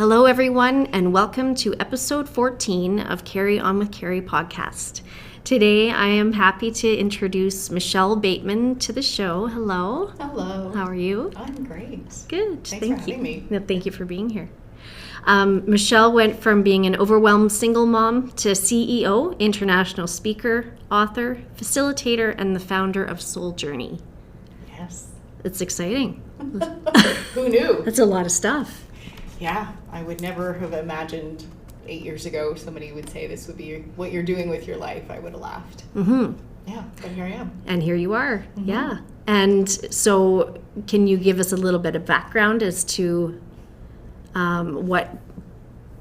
Hello, everyone, and welcome to episode 14 of Carrie On with Carrie podcast. Today, I am happy to introduce Michelle Bateman to the show. Hello. Hello. How are you? I'm great. Good. Thanks for having me. No, thank you for being here. Michelle went from being an overwhelmed single mom to CEO, international speaker, author, facilitator, and the founder of Soul Journey. Yes. It's exciting. Who knew? That's a lot of stuff. Yeah, I would never have imagined 8 years ago somebody would say this would be what you're doing with your life. I would have laughed. Mm-hmm. Yeah, but here I am. And here you are. Mm-hmm. Yeah. And so can you give us a little bit of background as to what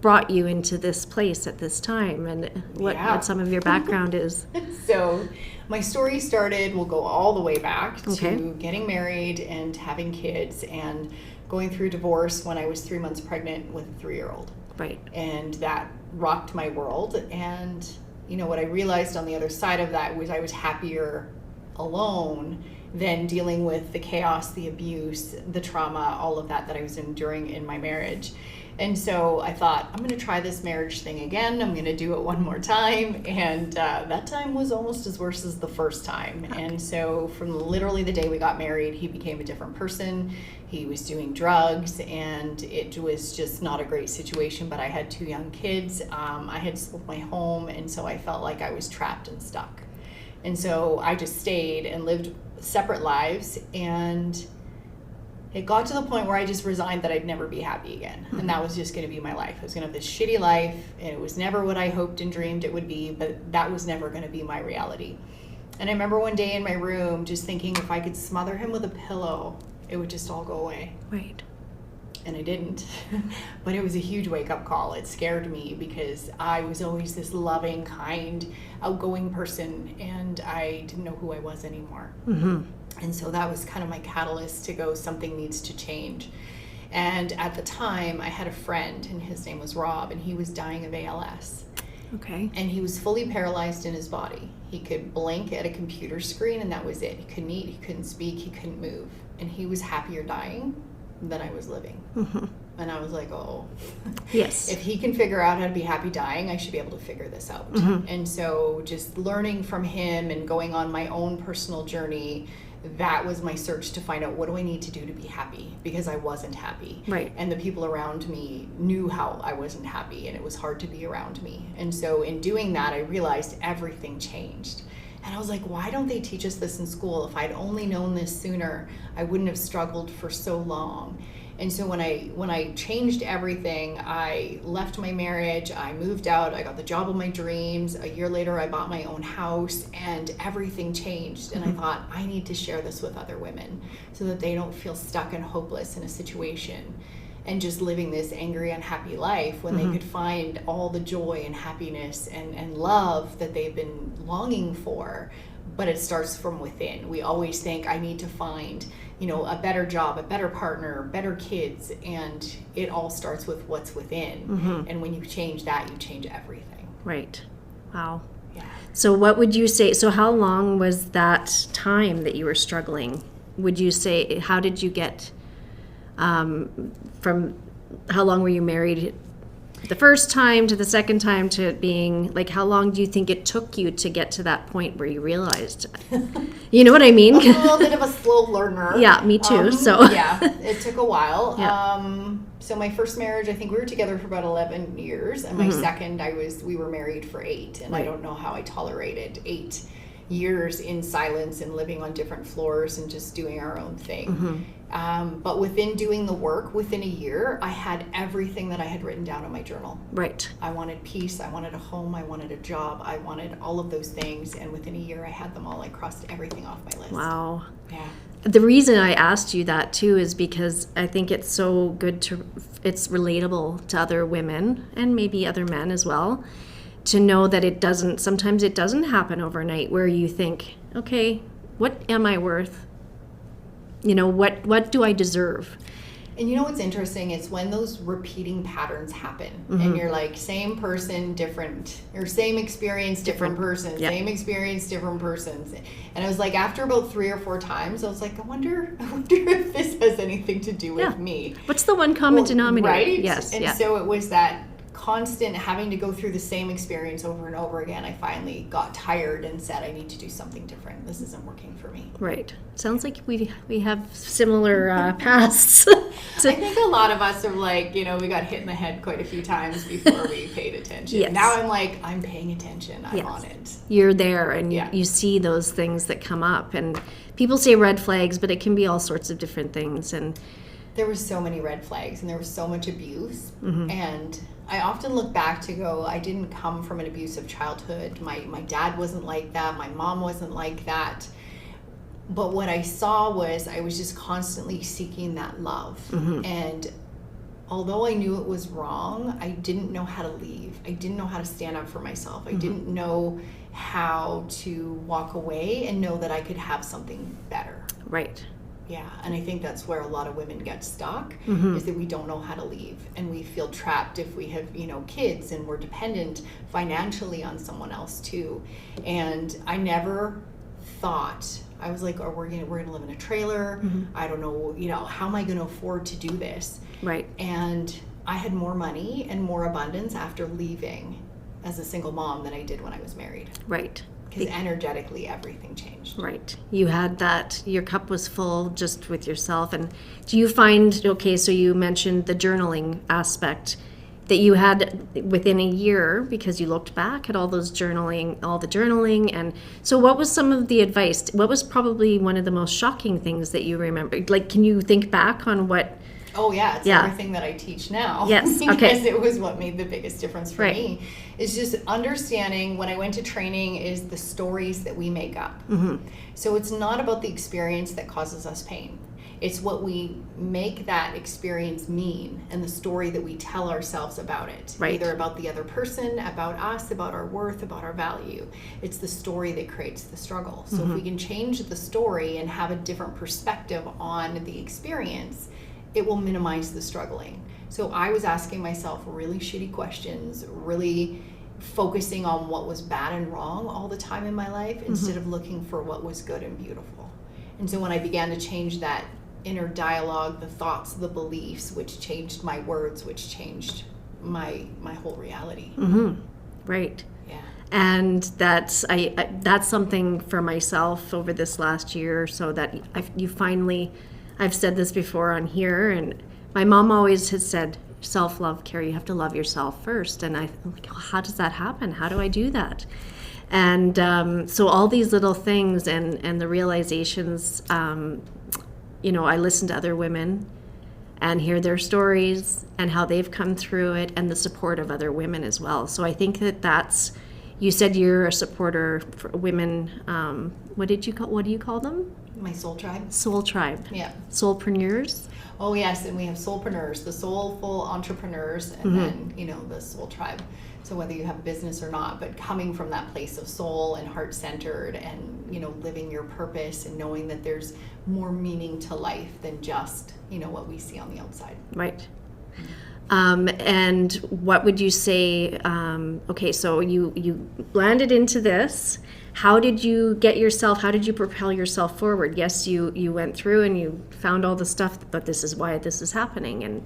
brought you into this place at this time and what some of your background is? So my story started, we'll go all the way back Okay. to getting married and having kids and going through divorce when I was 3 months pregnant with a 3-year-old. Right. And that rocked my world. And, you know, what I realized on the other side of that was I was happier alone than dealing with the chaos, the abuse, the trauma, all of that I was enduring in my marriage. And so I thought, I'm going to try this marriage thing again. I'm going to do it one more time. And that time was almost as worse as the first time. Okay. And so from literally the day we got married, he became a different person. He was doing drugs, and it was just not a great situation. But I had 2 young kids. I had sold my home, and so I felt like I was trapped and stuck. And so I just stayed and lived separate lives, and it got to the point where I just resigned that I'd never be happy again. And that was just going to be my life. I was going to have this shitty life, and it was never what I hoped and dreamed it would be, but that was never going to be my reality. And I remember one day in my room just thinking if I could smother him with a pillow, it would just all go away. Right. And I didn't. But it was a huge wake-up call. It scared me because I was always this loving, kind, outgoing person, and I didn't know who I was anymore. Mm-hmm. And so that was kind of my catalyst to go, something needs to change. And at the time, I had a friend, and his name was Rob, and he was dying of ALS. Okay. And he was fully paralyzed in his body. He could blink at a computer screen, and that was it. He couldn't eat, he couldn't speak, he couldn't move. And he was happier dying than I was living. Mm-hmm. And I was like, oh, yes. If he can figure out how to be happy dying, I should be able to figure this out. Mm-hmm. And so just learning from him and going on my own personal journey, that was my search to find out what do I need to do to be happy, because I wasn't happy. Right. And the people around me knew how I wasn't happy, and it was hard to be around me. And so in doing that, I realized everything changed. And I was like, why don't they teach us this in school? If I'd only known this sooner, I wouldn't have struggled for so long. And so when I changed everything, I left my marriage, I moved out, I got the job of my dreams. A year later, I bought my own house, and everything changed. And I thought, I need to share this with other women so that they don't feel stuck and hopeless in a situation and just living this angry, unhappy life when they could find all the joy and happiness and love that they've been longing for. But it starts from within. We always think, I need to find, a better job, a better partner, better kids, and it all starts with what's within. Mm-hmm. And when you change that, you change everything. Right. Wow. Yeah. So what would you say, so how long was that time that you were struggling? Would you say, how did you get from how long were you married the first time to the second time to being, like, how long do you think it took you to get to that point where you realized, you know what I mean? I'm a little bit of a slow learner. Yeah, me too. Yeah, it took a while. Yeah. So my first marriage, I think we were together for about 11 years, and my second, we were married for 8, and right. I don't know how I tolerated 8 years in silence and living on different floors and just doing our own thing. Mm-hmm. But within doing the work, within a year, I had everything that I had written down in my journal. Right. I wanted peace, I wanted a home, I wanted a job, I wanted all of those things, and within a year I had them all. I crossed everything off my list. Wow. Yeah. The reason I asked you that too is because I think it's so good it's relatable to other women and maybe other men as well, to know that sometimes it doesn't happen overnight where you think, okay, what am I worth? What do I deserve? And you know what's interesting? It's when those repeating patterns happen Mm-hmm. and you're like, same person, different, or same experience, different person, Yep. same experience, different persons. And I was like, after about 3 or 4 times, I was like, I wonder if this has anything to do with me. What's the one common Well, denominator? right? Yes. And yeah. so it was that constant having to go through the same experience over and over again. I finally got tired and said, I need to do something different. This isn't working for me. Right. Sounds like we have similar pasts. I think a lot of us are like, we got hit in the head quite a few times before we paid attention. Yes. Now I'm like, I'm paying attention. I'm Yes. on it. You're there and Yeah. you see those things that come up. And people say red flags, but it can be all sorts of different things. And There were so many red flags and there was so much abuse. Mm-hmm. And I often look back to go, I didn't come from an abusive childhood. My dad wasn't like that. My mom wasn't like that. But what I saw was I was just constantly seeking that love. Mm-hmm. And although I knew it was wrong, I didn't know how to leave. I didn't know how to stand up for myself. I didn't know how to walk away and know that I could have something better. right. Yeah, and I think that's where a lot of women get stuck, Mm-hmm. is that we don't know how to leave, and we feel trapped if we have, kids and we're dependent financially on someone else too. And I never thought, I was like, we're gonna live in a trailer. Mm-hmm. I don't know, how am I gonna afford to do this? Right. And I had more money and more abundance after leaving as a single mom than I did when I was married. Right. Because energetically, everything changed. Right. You had that, your cup was full just with yourself. And do you find, okay, so you mentioned the journaling aspect that you had within a year because you looked back at all the journaling. And so what was some of the advice? What was probably one of the most shocking things that you remember? Like, can you think back on what? Oh yeah, it's everything that I teach now. Yes, because okay. it was what made the biggest difference for Right. me. Is just understanding when I went to training is the stories that we make up. Mm-hmm. So it's not about the experience that causes us pain. It's what we make that experience mean and the story that we tell ourselves about it. Right. Either about the other person, about us, about our worth, about our value. It's the story that creates the struggle. So if we can change the story and have a different perspective on the experience, it will minimize the struggling. So I was asking myself really shitty questions, really focusing on what was bad and wrong all the time in my life instead of looking for what was good and beautiful. And so when I began to change that inner dialogue, the thoughts, the beliefs, which changed my words, which changed my whole reality. Mm-hmm. Right. Yeah. And that's that's something for myself over this last year or so that I've said this before on here, and my mom always has said, self-love, Carrie, you have to love yourself first. And I'm like, oh, how does that happen? How do I do that? And so all these little things and the realizations, I listen to other women and hear their stories and how they've come through it and the support of other women as well. So I think that's, you said you're a supporter for women. What do you call them? My soul tribe. Soul tribe. Yeah. SOULpreneurs. Oh yes, and we have soulpreneurs, the soulful entrepreneurs, and then the soul tribe. So whether you have a business or not, but coming from that place of soul and heart centered, and living your purpose and knowing that there's more meaning to life than just what we see on the outside. Right. And what would you say? Okay, so you landed into this. How did you propel yourself forward? Yes, you went through and you found all the stuff, but this is why this is happening. And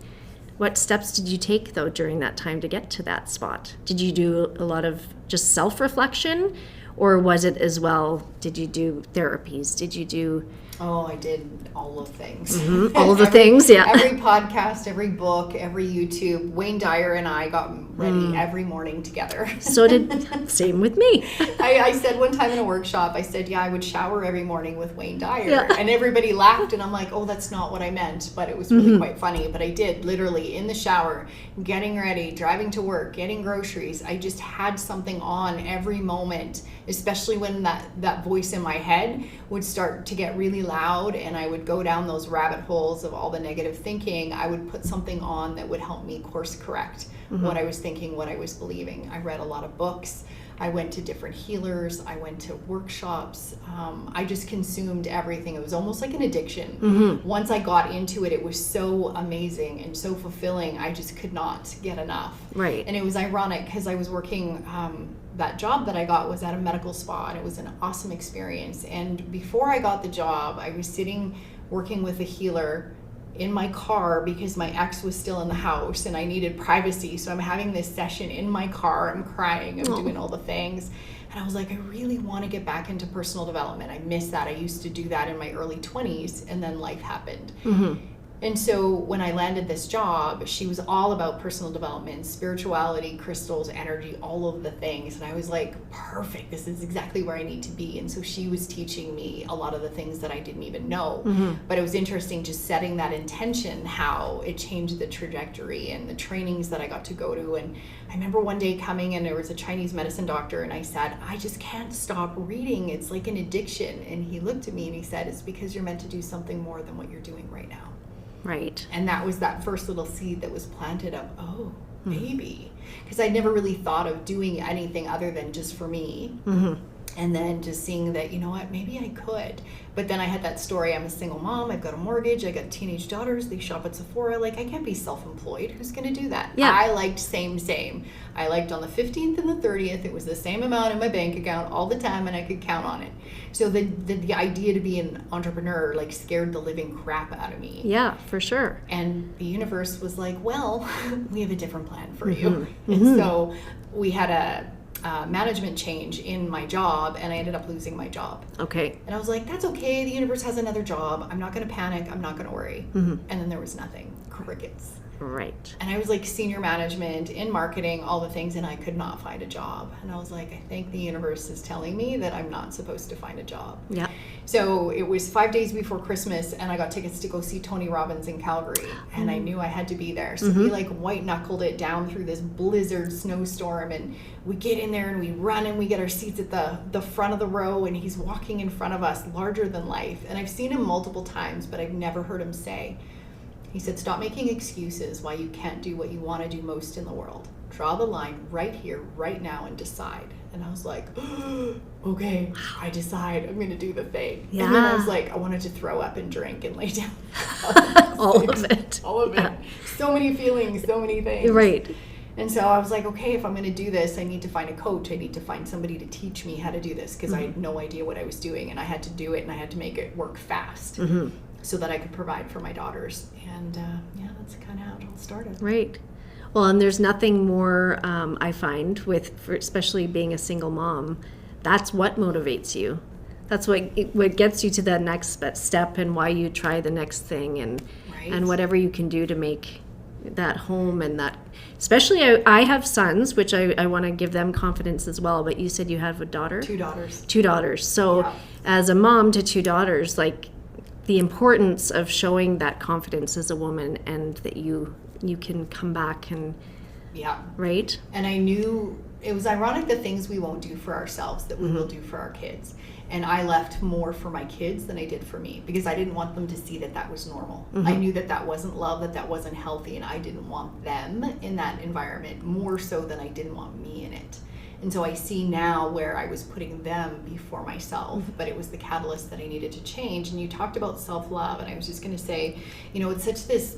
what steps did you take, though, during that time to get to that spot? Did you do a lot of just self-reflection, or was it as well, did you do therapies? Did you do... Oh, I did all of things. Mm-hmm. All of the things, yeah. Every podcast, every book, every YouTube. Wayne Dyer and I got ready every morning together. Same with me. I said one time in a workshop, I said, I would shower every morning with Wayne Dyer. Yeah. And everybody laughed, and I'm like, oh, that's not what I meant. But it was really quite funny. But I did, literally, in the shower, getting ready, driving to work, getting groceries. I just had something on every moment, especially when that voice in my head would start to get really loud and I would go down those rabbit holes of all the negative thinking. I would put something on that would help me course correct what I was thinking, what I was believing. I read a lot of books. I went to different healers. I went to workshops. I just consumed everything. It was almost like an addiction. Once I got into it, it was so amazing and so fulfilling. I just could not get enough. Right. And it was ironic because I was working, that job that I got was at a medical spa, and it was an awesome experience. And before I got the job, I was sitting working with a healer in my car because my ex was still in the house and I needed privacy. So I'm having this session in my car. I'm crying. I'm doing all the things. And I was like, I really want to get back into personal development. I miss that. I used to do that in my early 20s, and then life happened. And so when I landed this job, she was all about personal development, spirituality, crystals, energy, all of the things. And I was like, perfect, this is exactly where I need to be. And so she was teaching me a lot of the things that I didn't even know. But it was interesting just setting that intention, how it changed the trajectory and the trainings that I got to go to. And I remember one day coming and there was a Chinese medicine doctor, and I said, I just can't stop reading. It's like an addiction. And he looked at me and he said, it's because you're meant to do something more than what you're doing right now. Right. And that was that first little seed that was planted of, oh, maybe. Because I never really thought of doing anything other than just for me. And then just seeing that, you know what, maybe I could. But then I had that story, I'm a single mom, I've got a mortgage, I got teenage daughters, they shop at Sephora. Like, I can't be self-employed. Who's going to do that? Yeah. I liked same. I liked on the 15th and the 30th, it was the same amount in my bank account all the time, and I could count on it. So the idea to be an entrepreneur, like, scared the living crap out of me. Yeah, for sure. And the universe was like, well, we have a different plan for you. And so we had a management change in my job, and I ended up losing my job. Okay. And I was like, that's okay. The universe has another job. I'm not going to panic. I'm not going to worry. And then there was nothing. Crickets. Right. And I was like senior management in marketing, all the things, and I could not find a job. And I was like, I think the universe is telling me that I'm not supposed to find a job. Yeah. So it was 5 days before Christmas, and I got tickets to go see Tony Robbins in Calgary, and I knew I had to be there. So we like white knuckled it down through this blizzard snowstorm, and we get in there and we run and we get our seats at the front of the row, and he's walking in front of us, larger than life. And I've seen him multiple times, but I've never heard him say, he said, stop making excuses why you can't do what you want to do most in the world. Draw the line right here, right now, and decide. And I was like, okay, I decide I'm going to do the thing. Yeah. And then I was like, I wanted to throw up and drink and lay down. All of it. All of it. Yeah. So many feelings, so many things. Right. And so I was like, okay, if I'm going to do this, I need to find a coach. I need to find somebody to teach me how to do this, because I had no idea what I was doing, and I had to do it, and I had to make it work fast so that I could provide for my daughters. And yeah, that's kind of how it all started. Right. Well, and there's nothing more I find for especially being a single mom. That's what motivates you. That's what gets you to that next step, and why you try the next thing, and whatever you can do to make that home. And that, especially I have sons, which I want to give them confidence as well. But you said you have a daughter? 2 daughters. 2 daughters. So as a mom to 2 daughters, like, the importance of showing that confidence as a woman, and that you can come back and right. And I knew it was ironic, the things we won't do for ourselves that we will do for our kids. And I left more for my kids than I did for me, because I didn't want them to see that was normal. I knew that wasn't love, that wasn't healthy, and I didn't want them in that environment more so than I didn't want me in it. And so I see now where I was putting them before myself, but it was the catalyst that I needed to change. And you talked about self-love, and I was just going to say, you know, it's such this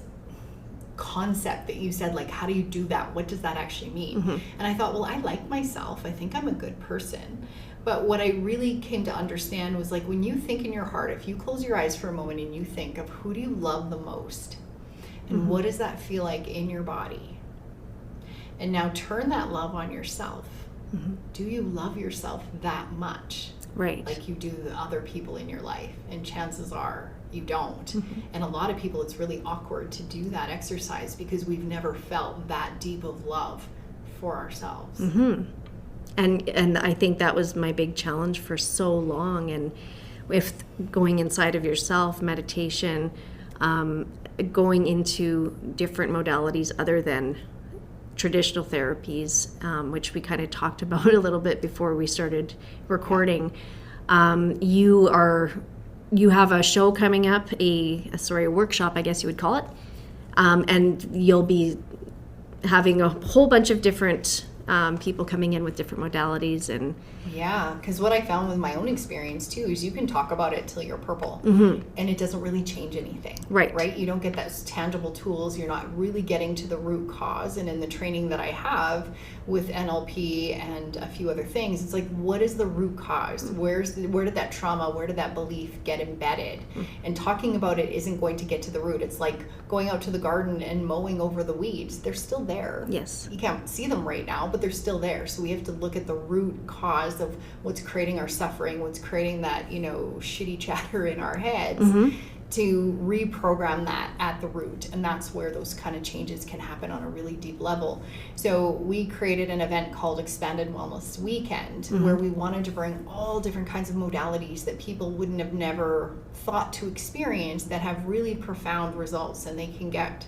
concept that you said, like, how do you do that? What does that actually mean? And I thought, well, I like myself. I think I'm a good person. But what I really came to understand was, like, when you think in your heart, if you close your eyes for a moment and you think of who do you love the most, and what does that feel like in your body? And now turn that love on yourself. Do you love yourself that much? Right. Like you do the other people in your life? And chances are you don't. And a lot of people, it's really awkward to do that exercise, because we've never felt that deep of love for ourselves. And I think that was my big challenge for so long. And with going inside of yourself, meditation, going into different modalities other than traditional therapies, which we kind of talked about a little bit before we started recording. You have a show coming up, a workshop, I guess you would call it, and you'll be having a whole bunch of different people coming in with different modalities. And yeah, because what I found with my own experience too is you can talk about it till you're purple, and it doesn't really change anything. Right? You don't get those tangible tools. You're not really getting to the root cause. And in the training that I have with NLP and a few other things, it's like, what is the root cause? Where did that trauma, where did that belief get embedded? And talking about it isn't going to get to the root. It's like going out to the garden and mowing over the weeds. They're still there. Yes. You can't see them right now, but they're still there. So we have to look at the root cause of what's creating our suffering, what's creating that, shitty chatter in our heads, to reprogram that at the root. And that's where those kind of changes can happen on a really deep level. So we created an event called Expanded Wellness Weekend, where we wanted to bring all different kinds of modalities that people wouldn't have never thought to experience, that have really profound results, and they can get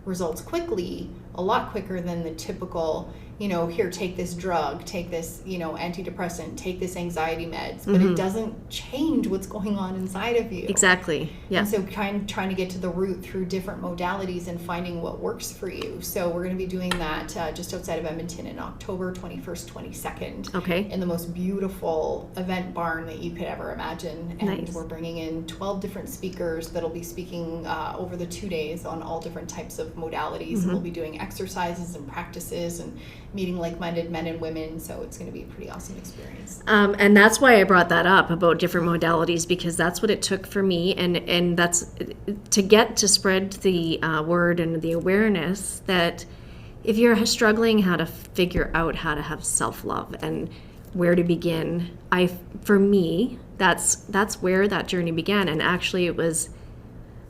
results quickly, a lot quicker than the typical, here, take this drug, take this, antidepressant, take this anxiety meds, but it doesn't change what's going on inside of you. Exactly. Yeah. And so trying to get to the root through different modalities and finding what works for you. So we're going to be doing that just outside of Edmonton in October 21st, 22nd. Okay. In the most beautiful event barn that you could ever imagine. And Nice. we're bringing in 12 different speakers that'll be speaking over the 2 days on all different types of modalities. We'll be doing exercises and practices and meeting like-minded men and women, so it's going to be a pretty awesome experience. And that's why I brought that up about different modalities, because that's what it took for me, and that's to spread the word and the awareness that if you're struggling how to figure out how to have self-love and where to begin, for me, that's where that journey began. And actually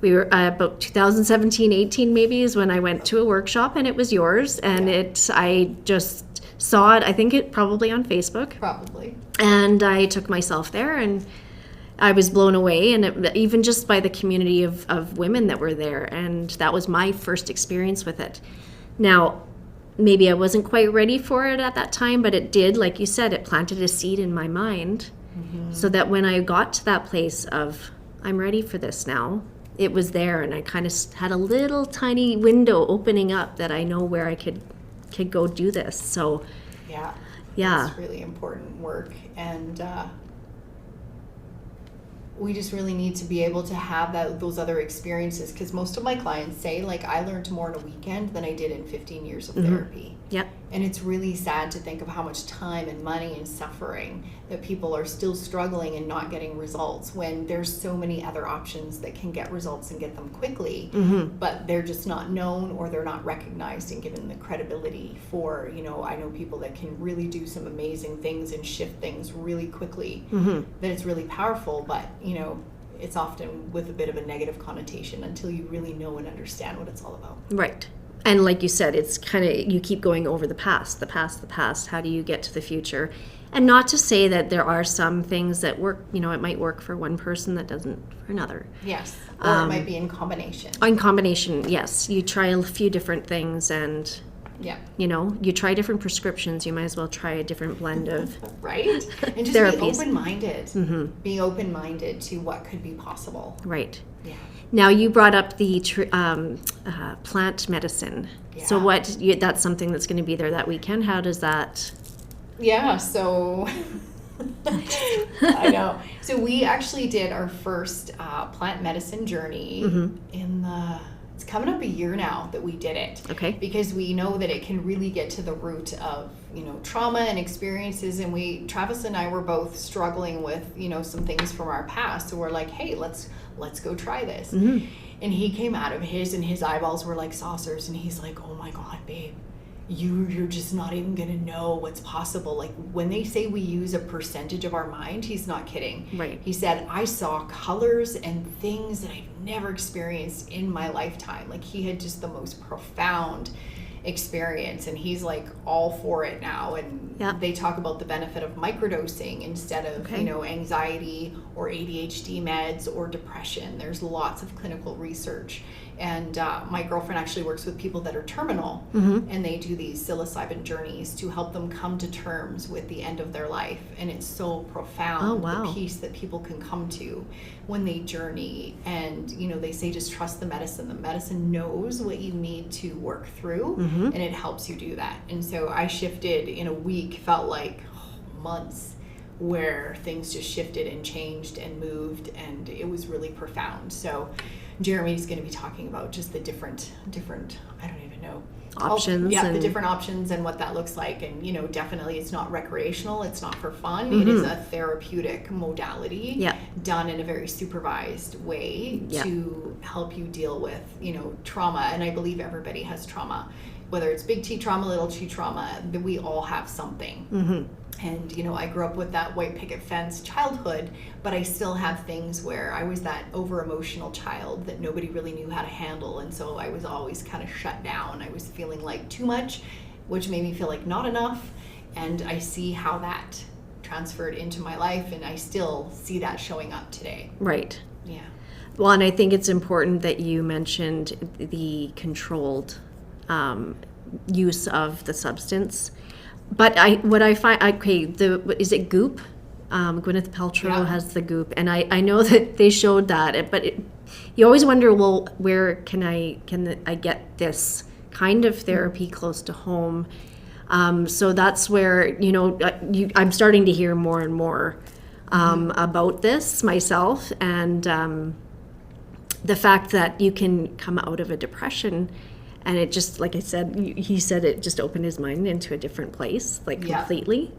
we were about 2017, 18 maybe is when I went to a workshop, and it was yours, and I just saw it, I think it probably on Facebook. Probably. And I took myself there, and I was blown away, and even just by the community of women that were there, and that was my first experience with it. Now, maybe I wasn't quite ready for it at that time, but it did, like you said, it planted a seed in my mind, so that when I got to that place of, I'm ready for this now, it was there, and I kind of had a little tiny window opening up that I know where I could go do this. So yeah, it's really important work, and we just really need to be able to have those other experiences, because most of my clients say, like, I learned more in a weekend than I did in 15 years of therapy. Yep. And it's really sad to think of how much time and money and suffering that people are still struggling and not getting results, when there's so many other options that can get results and get them quickly, but they're just not known, or they're not recognized and given the credibility for, I know people that can really do some amazing things and shift things really quickly, that it's really powerful, but, it's often with a bit of a negative connotation until you really know and understand what it's all about. Right. And like you said, it's kind of, you keep going over the past. How do you get to the future? And not to say that there are some things that work, it might work for one person that doesn't for another. Yes. Or it might be in combination. In combination, yes. You try a few different things, and you try different prescriptions. You might as well try a different blend of right. And just therapies. Be open-minded. Being open-minded to what could be possible. Right. Yeah. Now, you brought up the plant medicine. Yeah. So that's something that's going to be there that weekend. How does that? Yeah, so I know. So we actually did our first plant medicine journey it's coming up a year now that we did it. Okay. Because we know that it can really get to the root of, trauma and experiences. And Travis and I were both struggling with, some things from our past. So we're like, hey, let's go try this. And he came out of his, and his eyeballs were like saucers. And he's like, oh my God, babe, you're just not even going to know what's possible. Like, when they say we use a percentage of our mind, he's not kidding. Right. He said, I saw colors and things that I've never experienced in my lifetime. Like, he had just the most profound experience, and he's like all for it now. And they talk about the benefit of microdosing instead of anxiety or ADHD meds or depression. There's lots of clinical research. And my girlfriend actually works with people that are terminal, and they do these psilocybin journeys to help them come to terms with the end of their life. And it's so profound, the peace that people can come to when they journey. And, they say just trust the medicine. The medicine knows what you need to work through. and it helps you do that. And so I shifted in a week, felt like months, where things just shifted and changed and moved, and it was really profound. So Jeremy's going to be talking about just the different I don't even know, options. The different options and what that looks like. And definitely it's not recreational, it's not for fun. It is a therapeutic modality done in a very supervised way to help you deal with trauma. And I believe everybody has trauma, whether it's big T trauma, little T trauma, that we all have something. And, I grew up with that white picket fence childhood, but I still have things where I was that over-emotional child that nobody really knew how to handle. And so I was always kind of shut down. I was feeling like too much, which made me feel like not enough. And I see how that transferred into my life, and I still see that showing up today. Right. Yeah. Well, and I think it's important that you mentioned the controlled use of the substance. But I find, is it Goop? Gwyneth Paltrow has the Goop, and I know that they showed that, but you always wonder, well, where can I get this kind of therapy close to home? So that's where I'm starting to hear more and more about this myself, and the fact that you can come out of a depression. And it just, like I said, he said it just opened his mind into a different place, completely.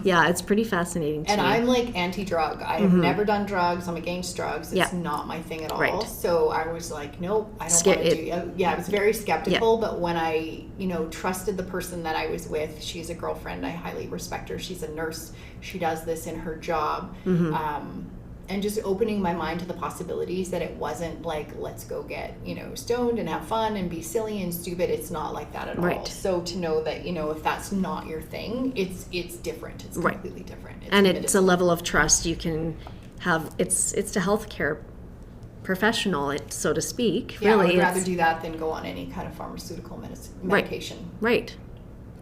Yeah, it's pretty fascinating to me. And I'm like anti-drug. I have never done drugs. I'm against drugs. It's not my thing at all. Right. So I was like, nope, I don't want to do. I was very skeptical. But when I, trusted the person that I was with, she's a girlfriend. I highly respect her. She's a nurse. She does this in her job. And just opening my mind to the possibilities, that it wasn't like, let's go get, stoned and have fun and be silly and stupid. It's not like that at all. So to know that, if that's not your thing, it's different. It's completely different. It's a level of trust you can have. It's a healthcare professional, so to speak. Yeah, really, I would rather do that than go on any kind of pharmaceutical medication. Right.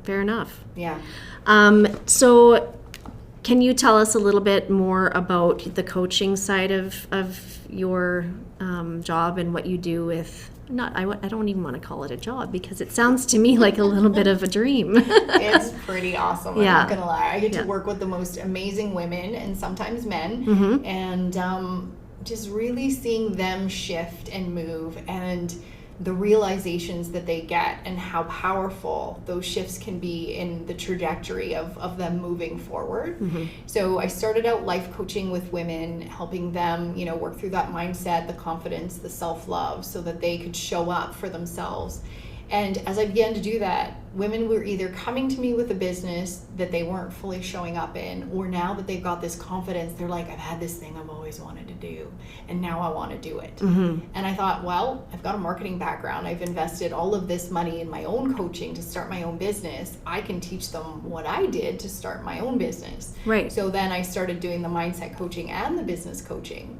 Fair enough. Yeah. So can you tell us a little bit more about the coaching side of your job and what you do with, I don't even want to call it a job, because it sounds to me like a little bit of a dream. It's pretty awesome. I'm not going to lie. I get to work with the most amazing women and sometimes men, and just really seeing them shift and move, and the realizations that they get, and how powerful those shifts can be in the trajectory of them moving forward. So I started out life coaching with women, helping them, work through that mindset, the confidence, the self-love, so that they could show up for themselves. And as I began to do that, women were either coming to me with a business that they weren't fully showing up in, or now that they've got this confidence, they're like, I've had this thing I've always wanted to do, and now I want to do it. And I thought, well, I've got a marketing background. I've invested all of this money in my own coaching to start my own business. I can teach them what I did to start my own business. Right. So then I started doing the mindset coaching and the business coaching.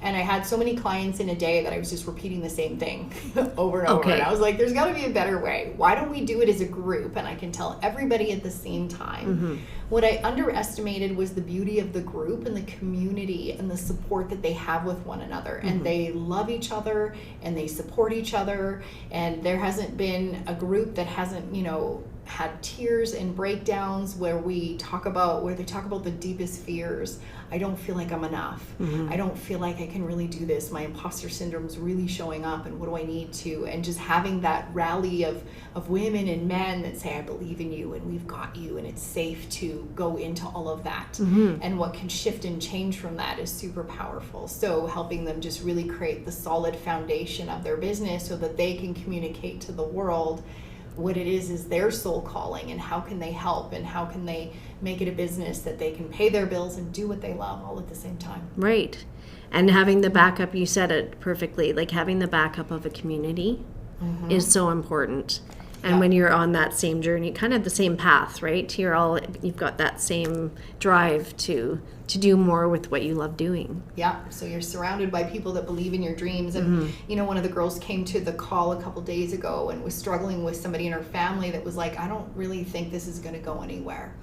And I had so many clients in a day that I was just repeating the same thing over and over. And I was like, there's got to be a better way. Why don't we do it as a group? And I can tell everybody at the same time. What I underestimated was the beauty of the group and the community and the support that they have with one another. And they love each other and they support each other. And there hasn't been a group that hasn't, had tears and breakdowns where they talk about the deepest fears. I don't feel like I'm enough. I don't feel like I can really do this. My imposter syndrome's really showing up, and what do I need to? And just having that rally of women and men that say, I believe in you and we've got you, and it's safe to go into all of that. And what can shift and change from that is super powerful. So helping them just really create the solid foundation of their business so that they can communicate to the world what it is their soul calling, and how can they help, and how can they make it a business that they can pay their bills and do what they love all at the same time. Right. And having the backup, you said it perfectly, like having the backup of a community is so important. And when you're on that same journey, kind of the same path, right? You've got that same drive to do more with what you love doing. Yeah. So you're surrounded by people that believe in your dreams. And, one of the girls came to the call a couple days ago and was struggling with somebody in her family that was like, I don't really think this is going to go anywhere.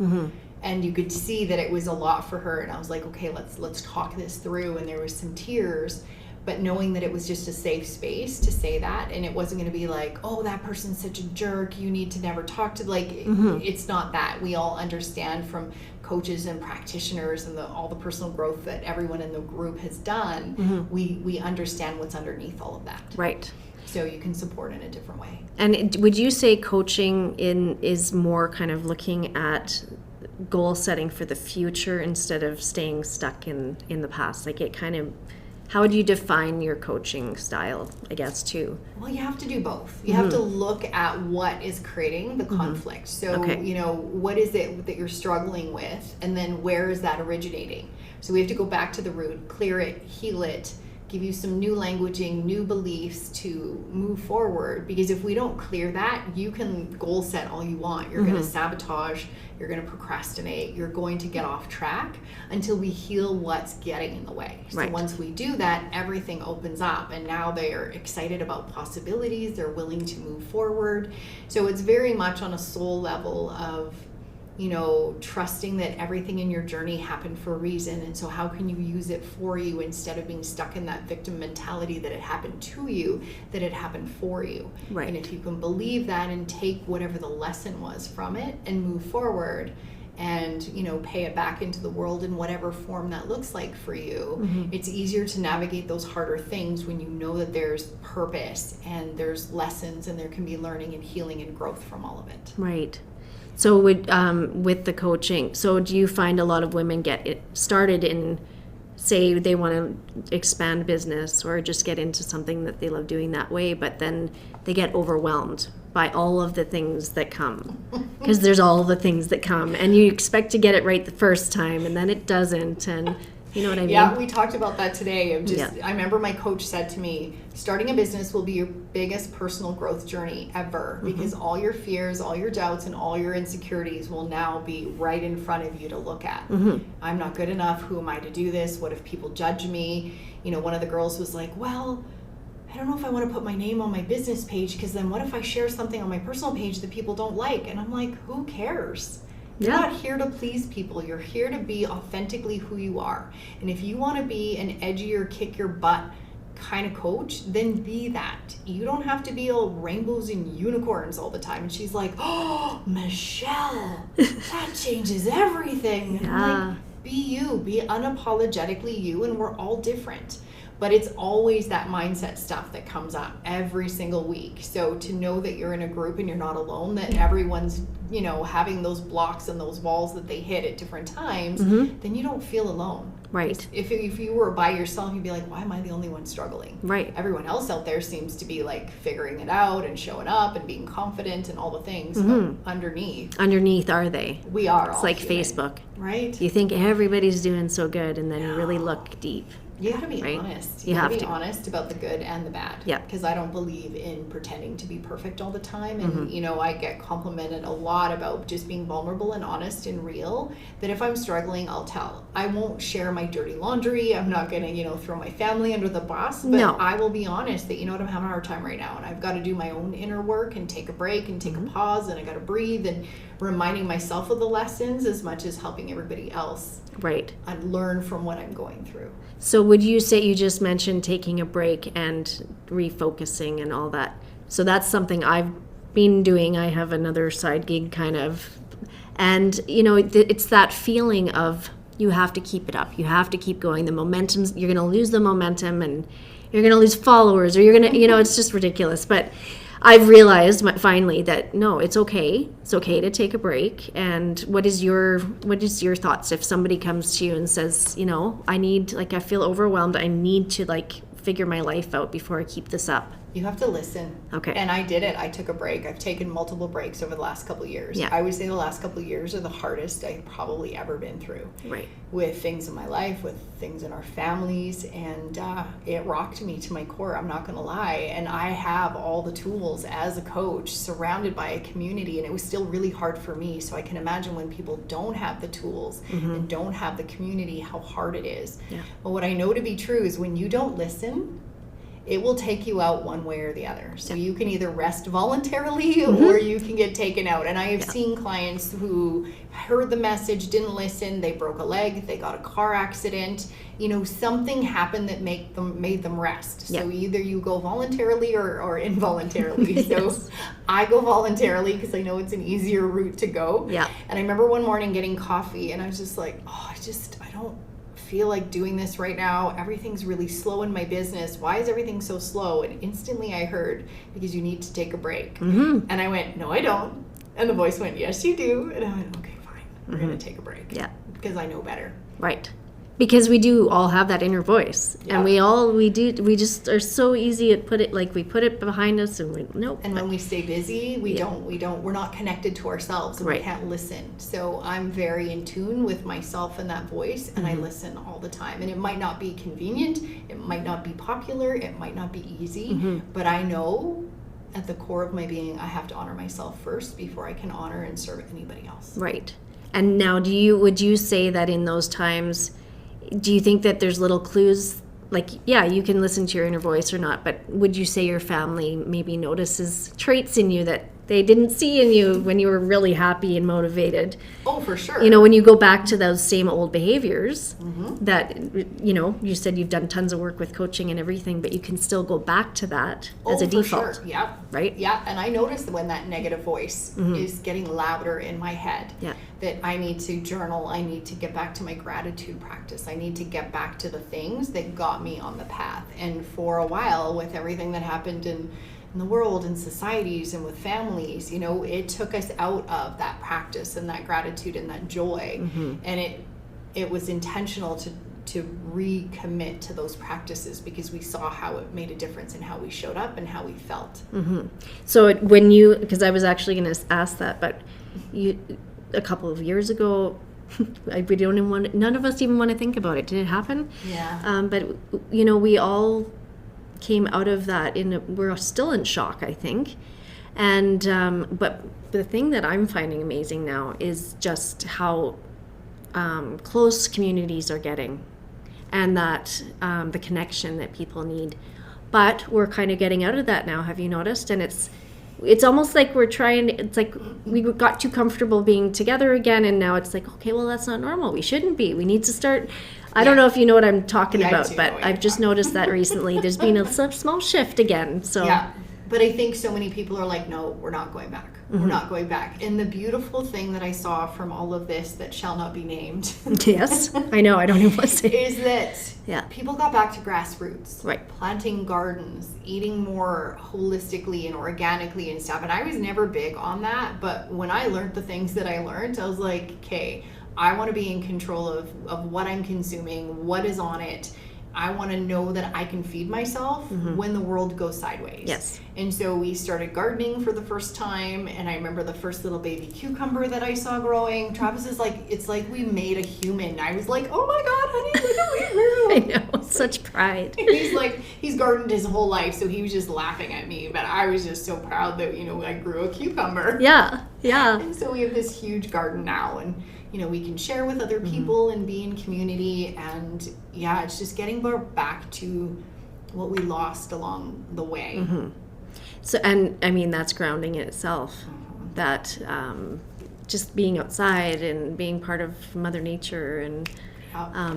And you could see that it was a lot for her. And I was like, okay, let's talk this through. And there was some tears. but knowing that it was just a safe space to say that, and it wasn't going to be like, oh, that person's such a jerk, you need to never talk to, like, it's not that. We all understand from coaches and practitioners and all the personal growth that everyone in the group has done, we understand what's underneath all of that. Right. So you can support in a different way. And would you say coaching is more kind of looking at goal setting for the future instead of staying stuck in the past? Like, it kind of, how would you define your coaching style, I guess, too? Well, you have to do both. You have to look at what is creating the conflict. So, what is it that you're struggling with? And then where is that originating? So we have to go back to the root, clear it, heal it, give you some new languaging, new beliefs to move forward. Because if we don't clear that, you can goal set all you want. You're going to sabotage, you're going to procrastinate, you're going to get off track until we heal what's getting in the way. So once we do that, everything opens up, and now they are excited about possibilities, they're willing to move forward. So it's very much on a soul level of, trusting that everything in your journey happened for a reason. And so how can you use it for you instead of being stuck in that victim mentality that it happened to you, that it happened for you. Right. And if you can believe that and take whatever the lesson was from it and move forward and, pay it back into the world in whatever form that looks like for you, it's easier to navigate those harder things when you know that there's purpose and there's lessons and there can be learning and healing and growth from all of it. Right. So with the coaching, so do you find a lot of women get it started in, say they want to expand business or just get into something that they love doing that way, but then they get overwhelmed by all of the things that come, because there's all the things that come, and you expect to get it right the first time, and then it doesn't, and you know what I mean? Yeah, we talked about that today. I remember my coach said to me, starting a business will be your biggest personal growth journey ever, because all your fears, all your doubts, and all your insecurities will now be right in front of you to look at. I'm not good enough. Who am I to do this? What if people judge me? One of the girls was like, well, I don't know if I want to put my name on my business page, because then what if I share something on my personal page that people don't like? And I'm like, who cares? You're not here to please people. You're here to be authentically who you are. And if you want to be an edgier, kick your butt kind of coach, then be that. You don't have to be all rainbows and unicorns all the time. And she's like, oh, Michelle, that changes everything. And I'm like, be you, be unapologetically you, and we're all different. But it's always that mindset stuff that comes up every single week. So to know that you're in a group and you're not alone, that everyone's, having those blocks and those walls that they hit at different times, then you don't feel alone. Right. If you were by yourself, you'd be like, why am I the only one struggling? Right. Everyone else out there seems to be like figuring it out and showing up and being confident and all the things. But underneath are they? We are all It's like human. Facebook. Right. You think everybody's doing so good, and then you really look deep. You got to be honest. You have to be honest about the good and the bad. Yeah. Because I don't believe in pretending to be perfect all the time. And, I get complimented a lot about just being vulnerable and honest and real. That if I'm struggling, I'll tell. I won't share my dirty laundry. I'm not going to, throw my family under the bus. But I will be honest that, I'm having a hard time right now. And I've got to do my own inner work and take a break and take a pause. And I got to breathe and reminding myself of the lessons as much as helping everybody else. Right. And learn from what I'm going through. So would you say, you just mentioned taking a break and refocusing and all that. So that's something I've been doing. I have another side gig kind of. And, it's that feeling of you have to keep it up. You have to keep going. The momentum, you're going to lose the momentum and you're going to lose followers, or you're going to, it's just ridiculous. But I've realized finally that no, it's okay. It's okay to take a break. And what is your thoughts if somebody comes to you and says, I feel overwhelmed. I need to figure my life out before I keep this up. You have to listen. Okay. And I did it. I took a break. I've taken multiple breaks over the last couple of years. Yeah. I would say the last couple of years are the hardest I've probably ever been through. Right. With things in my life, with things in our families, and it rocked me to my core. I'm not going to lie. And I have all the tools as a coach, surrounded by a community, and it was still really hard for me. So I can imagine when people don't have the tools and don't have the community, how hard it is. Yeah. But what I know to be true is when you don't listen, it will take you out one way or the other. So you can either rest voluntarily or you can get taken out. And I have seen clients who heard the message, didn't listen, they broke a leg, they got a car accident, something happened that made them rest. So either you go voluntarily or involuntarily. Yes. So I go voluntarily because I know it's an easier route to go. Yeah. And I remember one morning getting coffee and I was just like, I don't feel like doing this right now. Everything's really slow in my business. Why is everything so slow? And instantly I heard, because you need to take a break. And I went, no, I don't. And the voice went, yes, you do. And I went, okay, fine. We're going to take a break. Yeah. Because I know better. Right. Because we do all have that inner voice, and we just are so easy at we put it behind us, and nope. And when we stay busy, we're not connected to ourselves, and we can't listen. So I'm very in tune with myself and that voice, and I listen all the time. And it might not be convenient, it might not be popular, it might not be easy, but I know at the core of my being, I have to honor myself first before I can honor and serve anybody else. Right. And now, would you say that in those times, do you think that there's little clues, you can listen to your inner voice or not, but would you say your family maybe notices traits in you that they didn't see in you when you were really happy and motivated? Oh, for sure. When you go back to those same old behaviors that, you said you've done tons of work with coaching and everything, but you can still go back to that as a default. Sure. Yeah. Right? Yeah. And I notice when that negative voice is getting louder in my head, that I need to journal. I need to get back to my gratitude practice. I need to get back to the things that got me on the path. And for a while, with everything that happened in the world and societies and with families, it took us out of that practice and that gratitude and that joy. And it was intentional to recommit to those practices because we saw how it made a difference in how we showed up and how we felt. So because I was actually going to ask that, but a couple of years ago, none of us even want to think about it. Did it happen? Yeah. But we all came out of that we're still in shock, I think. And but the thing that I'm finding amazing now is just how close communities are getting, and that the connection that people need. But we're kind of getting out of that now, have you noticed? And it's almost like it's like we got too comfortable being together again, and now it's like, okay, well, that's not normal. We shouldn't be. We need to start. I don't know if you know what I'm talking about, but I've just noticed that recently there's been a small shift again. So yeah, but I think so many people are like, no, we're not going back. We're not going back. And the beautiful thing that I saw from all of this that shall not be named. Yes, I know. I don't even want to say. Is that people got back to grassroots. Right. Planting gardens, eating more holistically and organically and stuff. And I was never big on that. But when I learned the things that I learned, I was like, okay, I want to be in control of what I'm consuming, what is on it. I want to know that I can feed myself when the world goes sideways. Yes. And so we started gardening for the first time, and I remember the first little baby cucumber that I saw growing. Travis is like, it's like we made a human. I was like, oh my God, honey, look at what we grew. I know, such pride. He's gardened his whole life, so he was just laughing at me, but I was just so proud that, I grew a cucumber. Yeah, yeah. And so we have this huge garden now, and we can share with other people and be in community, and it's just getting back to what we lost along the way. So, and I mean, that's grounding in itself, that just being outside and being part of Mother Nature and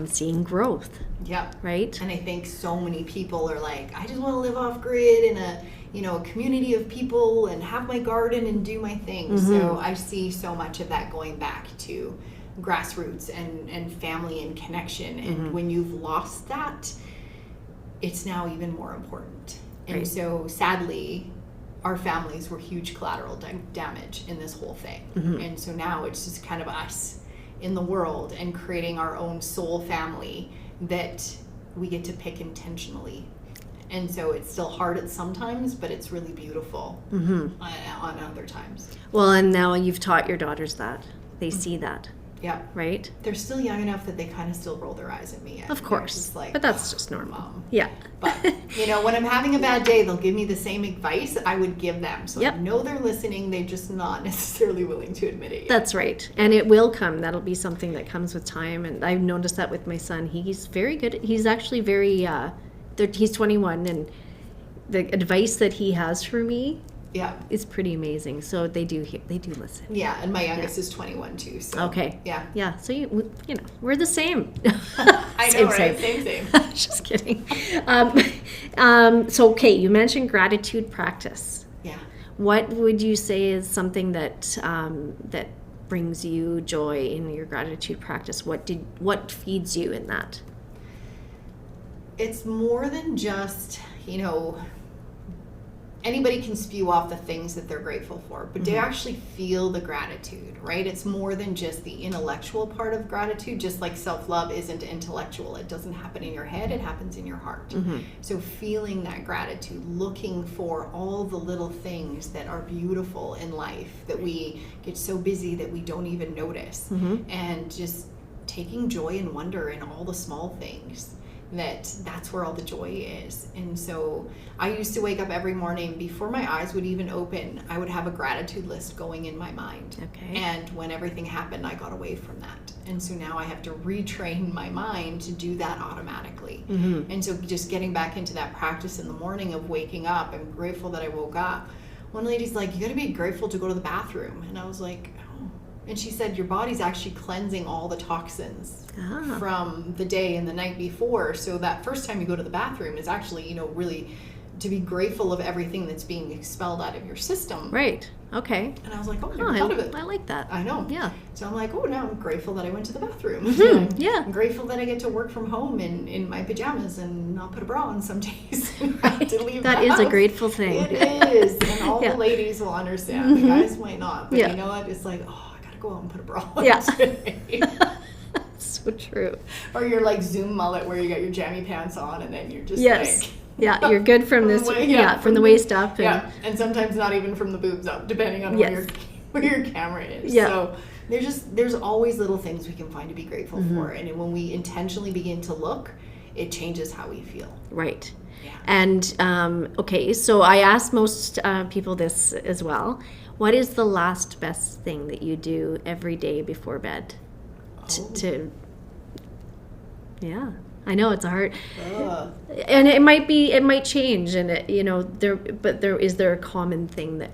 seeing growth. Yeah. Right? And I think so many people are like, I just want to live off grid in a community of people and have my garden and do my thing. So I see so much of that going back to grassroots and family and connection. And when you've lost that, it's now even more important. And so sadly, our families were huge collateral damage in this whole thing. And so now it's just kind of us in the world and creating our own soul family that we get to pick intentionally. And so it's still hard at sometimes, but it's really beautiful on other times. Well, and now you've taught your daughters that. They see that. Yeah. Right? They're still young enough that they kind of still roll their eyes at me. Of course. But that's just normal. Mom. Yeah. But, when I'm having a bad day, they'll give me the same advice I would give them. So I know they're listening. They're just not necessarily willing to admit it yet. That's right. And it will come. That'll be something that comes with time. And I've noticed that with my son. He's very good. He's actually very, he's 21, and the advice that he has for me Yeah. is pretty amazing. So they do listen. Yeah, and my youngest is 21 too. So Okay. Yeah. Yeah. So you know, we're the same. I know, right? Same. Just kidding. So okay, you mentioned gratitude practice. Yeah. What would you say is something that that brings you joy in your gratitude practice? What feeds you in that? It's more than just, anybody can spew off the things that they're grateful for, but to actually feel the gratitude, right? It's more than just the intellectual part of gratitude, just like self-love isn't intellectual. It doesn't happen in your head, it happens in your heart. So feeling that gratitude, looking for all the little things that are beautiful in life, that we get so busy that we don't even notice, and just taking joy and wonder in all the small things. That's where all the joy is. And so I used to wake up every morning before my eyes would even open. I would have a gratitude list going in my mind. Okay. And when everything happened, I got away from that. And so now I have to retrain my mind to do that automatically. And so just getting back into that practice in the morning of waking up, I'm grateful that I woke up. One lady's like, you got to be grateful to go to the bathroom. And I was like, oh. And she said, your body's actually cleansing all the toxins from the day and the night before. So that first time you go to the bathroom is actually, really to be grateful of everything that's being expelled out of your system. Right. Okay. And I was like, oh, I never thought of it. I like that. I know. Yeah. So I'm like, oh, now I'm grateful that I went to the bathroom. Yeah. I'm grateful that I get to work from home in my pajamas and not put a bra on some days. And have to leave That the is house. a grateful thing. It is. And all the ladies will understand. The guys might not. But you know what? It's like, oh, I got to go out and put a bra on today. So true. Or your like Zoom mullet where you got your jammy pants on and then you're just like... Yeah, you're good from this. From the waist up. And sometimes not even from the boobs up, depending on where your camera is. Yeah. So there's always little things we can find to be grateful for, and when we intentionally begin to look, it changes how we feel. Right. Yeah. And okay, so I ask most people this as well. What is the last best thing that you do every day before bed? Yeah. I know it's hard, and it might change, and is there a common thing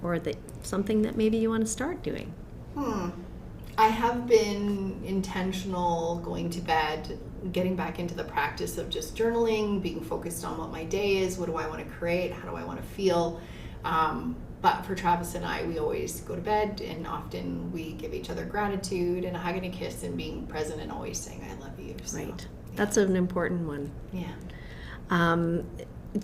something that maybe you want to start doing? I have been intentional going to bed, getting back into the practice of just journaling, being focused on what my day is, what do I want to create, how do I want to feel. But for Travis and I, we always go to bed, and often we give each other gratitude and a hug and a kiss, and being present and always saying I love you. So. Right. That's an important one. Yeah.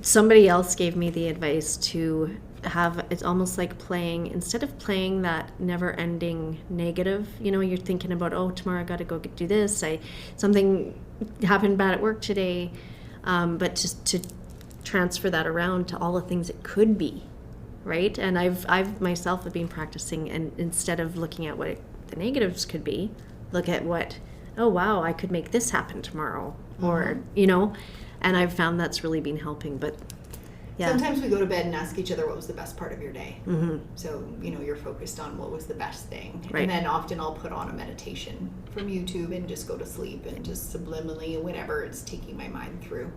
Somebody else gave me the advice to it's almost like instead of playing that never-ending negative, you're thinking about, oh, tomorrow I got to go do this. Something happened bad at work today, but just to transfer that around to all the things it could be, right? And I've myself have been practicing, and instead of looking at what the negatives could be, look at what, oh wow, I could make this happen tomorrow, or and I've found that's really been helping. But sometimes we go to bed and ask each other what was the best part of your day. So you're focused on what was the best thing, right. And then often I'll put on a meditation from YouTube and just go to sleep, and just subliminally, whatever it's taking my mind through,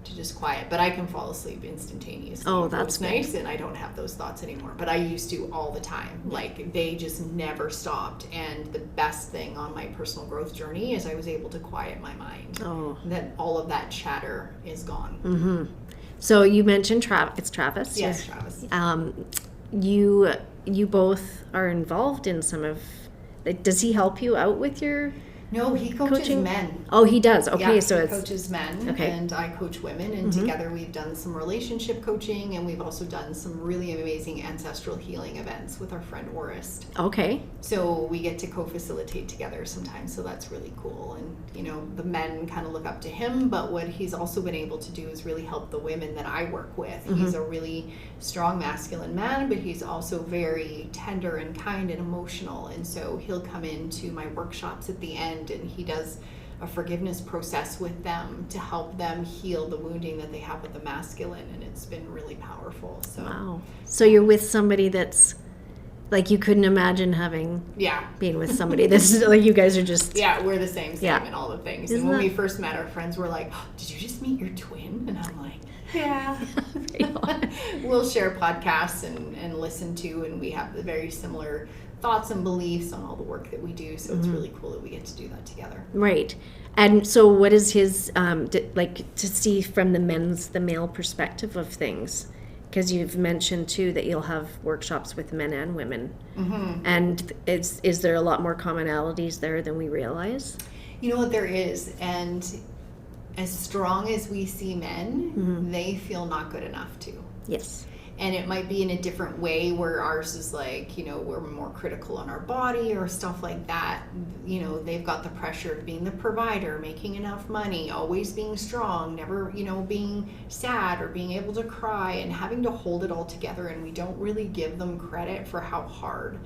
to just quiet. But I can fall asleep instantaneously. Oh, that's nice, and I don't have those thoughts anymore. But I used to all the time. Like they just never stopped. And the best thing on my personal growth journey is I was able to quiet my mind. Oh, that all of that chatter is gone. So you mentioned it's Travis. Yes, Travis. You both are involved in some of. Does he help you out with your? No, he coaches coaching? Men. Oh, he does. Okay, yeah, so he coaches men, and I coach women, and together we've done some relationship coaching, and we've also done some really amazing ancestral healing events with our friend Orist. Okay. So we get to co-facilitate together sometimes, so that's really cool. And the men kind of look up to him, but what he's also been able to do is really help the women that I work with. He's a really strong masculine man, but he's also very tender and kind and emotional, and so he'll come into my workshops at the end, and he does a forgiveness process with them to help them heal the wounding that they have with the masculine, and it's been really powerful. So wow. So you're with somebody that's Like you couldn't imagine having Yeah. being with somebody. This is like you guys are just Yeah, we're the same Yeah. and all the things. Isn't and when that- we first met, our friends were like, oh, did you just meet your twin? And I'm like, yeah. We'll share podcasts and listen to, and we have the very similar thoughts and beliefs on all the work that we do. So it's really cool that we get to do that together. Right. And so what is his, like to see from the male perspective of things? Because you've mentioned too that you'll have workshops with men and women. Mm-hmm. And is there a lot more commonalities there than we realize? You know what, there is. And as strong as we see men, they feel not good enough too. Yes. And it might be in a different way where ours is like, you know, we're more critical on our body or stuff like that. You know, they've got the pressure of being the provider, making enough money, always being strong, never, you know, being sad or being able to cry and having to hold it all together. And we don't really give them credit for how hard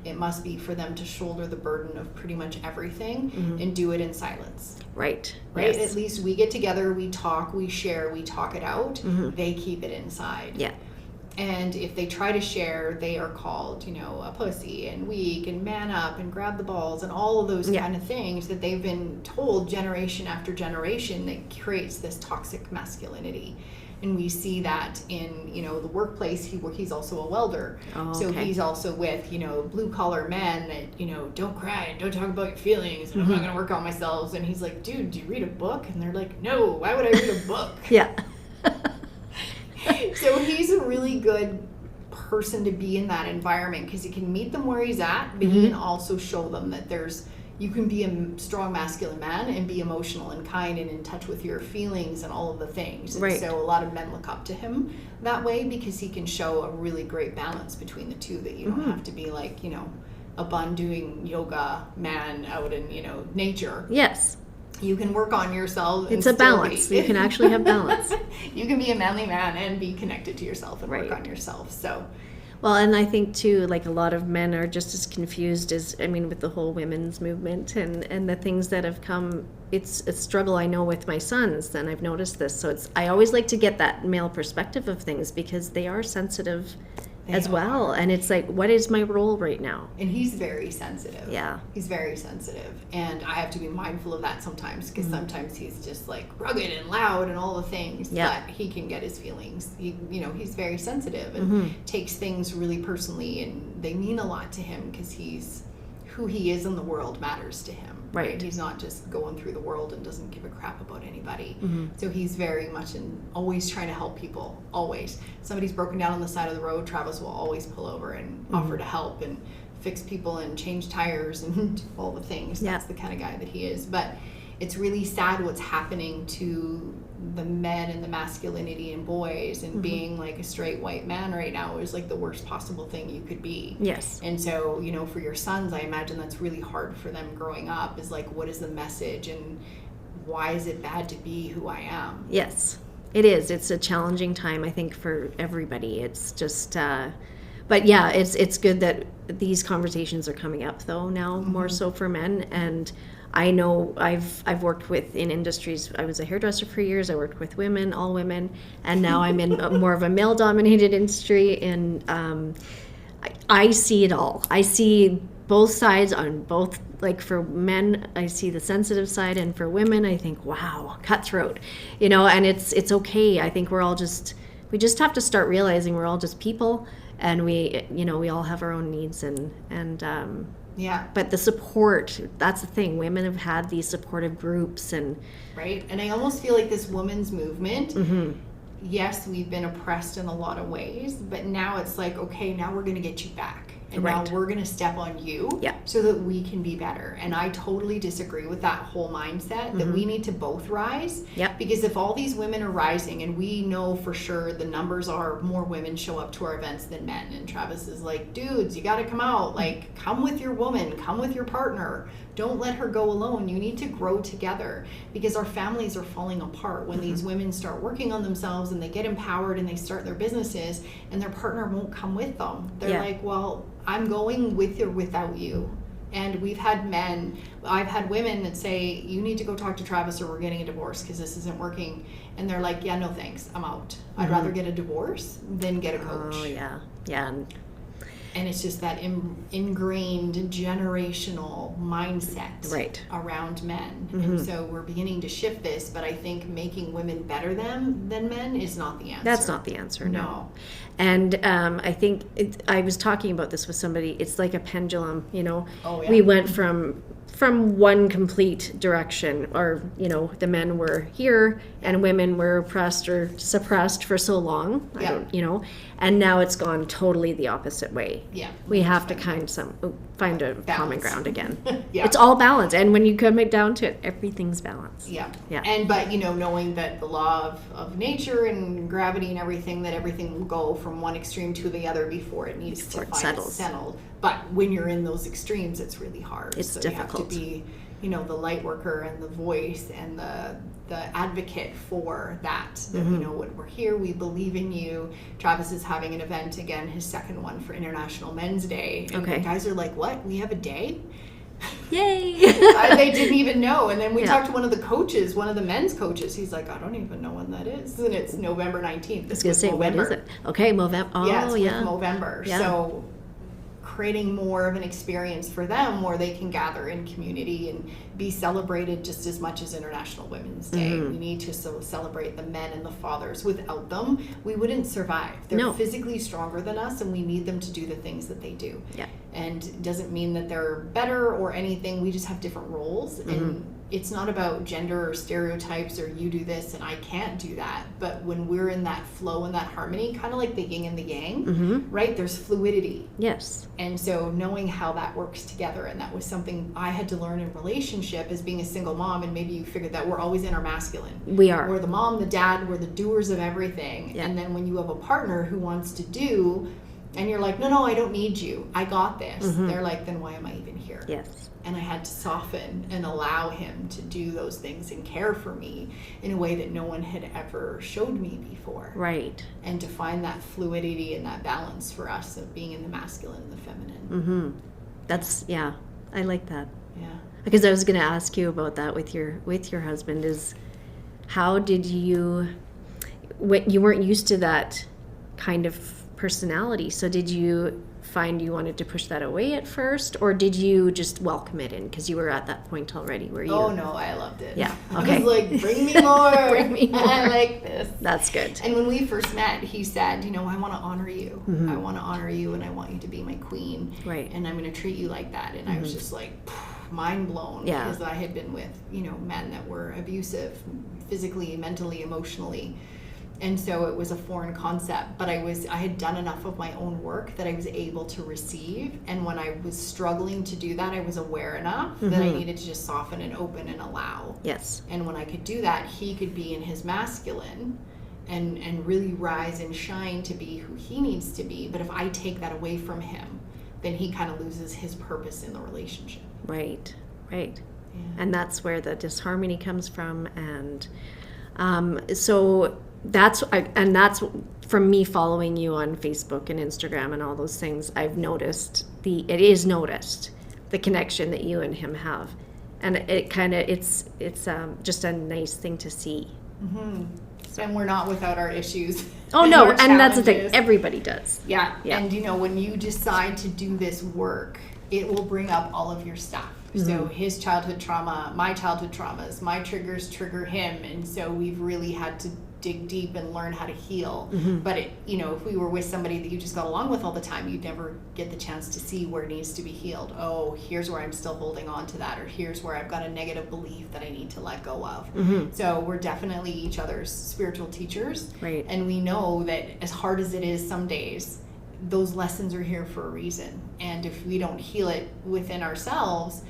it must be for them to shoulder the burden of pretty much everything and do it in silence. Right. Right? Yes. At least we get together, we talk, we share, we talk it out. They keep it inside. Yeah. And if they try to share, they are called, you know, a pussy and weak and man up and grab the balls and all of those kind of things that they've been told generation after generation that creates this toxic masculinity. And we see that in, you know, the workplace. He's also a welder. So he's also with, you know, blue collar men that, you know, don't cry and don't talk about your feelings and I'm not going to work on myself. And he's like, dude, do you read a book? And they're like, no, why would I read a book? Yeah. So he's a really good person to be in that environment because he can meet them where he's at, but he can also show them that you can be a strong masculine man and be emotional and kind and in touch with your feelings and all of the things. And so a lot of men look up to him that way because he can show a really great balance between the two, that you don't have to be like, you know, a bun doing yoga man out in, you know, nature. Yes. You can work on yourself. It's a balance. You can actually have balance. You can be a manly man and be connected to yourself and work on yourself. So, well, and I think too, like a lot of men are just as confused as, I mean, with the whole women's movement and the things that have come. It's a struggle I know with my sons, and I've noticed this. So I always like to get that male perspective of things because they are sensitive as well. And it's like, what is my role right now? And he's very sensitive. Yeah. He's very sensitive. And I have to be mindful of that sometimes because sometimes he's just like rugged and loud and all the things. But he can get his feelings. He's very sensitive and takes things really personally, and they mean a lot to him because who he is in the world matters to him. Right. He's not just going through the world and doesn't give a crap about anybody. So he's very much always trying to help people, always. Somebody's broken down on the side of the road, Travis will always pull over and offer to help and fix people and change tires and all the things. That's the kind of guy that he is. But it's really sad what's happening to the men and the masculinity in boys, and being like a straight white man right now is like the worst possible thing you could be. Yes. And so, you know, for your sons, I imagine that's really hard for them growing up, is like, what is the message and why is it bad to be who I am? Yes, it is. It's a challenging time, I think, for everybody. It's just, but yeah, it's good that these conversations are coming up though now, more so for men. And I know I've worked in industries. I was a hairdresser for years. I worked with women, all women, and now I'm in more of a male-dominated industry. And I see it all. I see both sides on both. Like for men, I see the sensitive side, and for women, I think, wow, cutthroat, you know. And it's okay. I think we just have to start realizing we're all just people, and we all have our own needs and. Yeah. But the support, that's the thing. Women have had these supportive groups and... Right. And I almost feel like this women's movement, yes, we've been oppressed in a lot of ways, but now it's like, okay, now we're going to get you back. And now we're going to step on you so that we can be better. And I totally disagree with that whole mindset that we need to both rise. Because if all these women are rising, and we know for sure the numbers are more women show up to our events than men. And Travis is like, dudes, you got to come out. Like, come with your woman, come with your partner. Don't let her go alone. You need to grow together, because our families are falling apart when these women start working on themselves and they get empowered and they start their businesses and their partner won't come with them. They're like, well, I'm going with or without you. And I've had women that say, you need to go talk to Travis or we're getting a divorce because this isn't working. And they're like, yeah, no thanks, I'm out. I'd rather get a divorce than get a coach. Oh, yeah. Yeah. And it's just that ingrained generational mindset around men. And so we're beginning to shift this, but I think making women better than men is not the answer. That's not the answer, no. And I think I was talking about this with somebody. It's like a pendulum, you know. Oh, yeah. We went from one complete direction, or, you know, the men were here and women were oppressed or suppressed for so long, you know, and now it's gone totally the opposite way. Yeah. We have to find a common ground again. Yeah. It's all balance. And when you come down to it, everything's balance. Yeah. Yeah. But, you know, knowing that the law of nature and gravity and everything, that everything will go from one extreme to the other before it needs to settle. But when you're in those extremes, it's really hard. It's difficult. You have to be, you know, the light worker and the voice and the advocate for that. That, you know, when we're here, we believe in you. Travis is having an event again, his second one for International Men's Day. And the guys are like, what? We have a day? Yay! They didn't even know. And then we talked to one of the coaches, one of the men's coaches. He's like, I don't even know when that is. And it's November 19th. I was going to say, when is it? Okay, November. Oh, yeah. It's with November. Yeah. So creating more of an experience for them where they can gather in community and be celebrated just as much as International Women's Day. We need to celebrate the men and the fathers. Without them, we wouldn't survive. They're physically stronger than us, and we need them to do the things that they do. Yeah. And it doesn't mean that they're better or anything. We just have different roles. And it's not about gender or stereotypes or you do this and I can't do that. But when we're in that flow and that harmony, kind of like the yin and the yang, right? There's fluidity. Yes. And so knowing how that works together, and that was something I had to learn in relationship as being a single mom, and maybe you figured that we're always in our masculine. We are. We're the mom, the dad, we're the doers of everything. Yeah. And then when you have a partner who wants to do, and you're like, no, I don't need you. I got this. They're like, then why am I even here? Yes. And I had to soften and allow him to do those things and care for me in a way that no one had ever showed me before. Right. And to find that fluidity and that balance for us of being in the masculine and the feminine. That's, I like that. Yeah. Because I was going to ask you about that with your husband, is how did you weren't used to that kind of personality, so did you find you wanted to push that away at first, or did you just welcome it in because you were at that point already where you... Oh no, I loved it. Yeah. Okay. I was like, bring me more. Bring me more. I like this. That's good. And when we first met, he said, I want to honor you. I want to honor you, and I want you to be my queen. Right. And I'm going to treat you like that. And I was just like, mind blown, because I had been with, men that were abusive physically, mentally, emotionally. And so it was a foreign concept, but I had done enough of my own work that I was able to receive. And when I was struggling to do that, I was aware enough that I needed to just soften and open and allow. Yes. And when I could do that, he could be in his masculine and really rise and shine to be who he needs to be. But if I take that away from him, then he kind of loses his purpose in the relationship. Right. Yeah. And that's where the disharmony comes from. And so... That's from me following you on Facebook and Instagram and all those things. I've noticed the connection that you and him have, and it's just a nice thing to see. So, and we're not without our issues. Oh no, and that's the thing. Everybody does. Yeah. And when you decide to do this work, it will bring up all of your stuff. So his childhood trauma, my childhood traumas, my triggers trigger him, and so we've really had to dig deep and learn how to heal. But if we were with somebody that you just got along with all the time, you'd never get the chance to see where it needs to be healed. Oh, here's where I'm still holding on to that, or here's where I've got a negative belief that I need to let go of. So we're definitely each other's spiritual teachers. Right. And we know that as hard as it is some days, those lessons are here for a reason. And if we don't heal it within ourselves,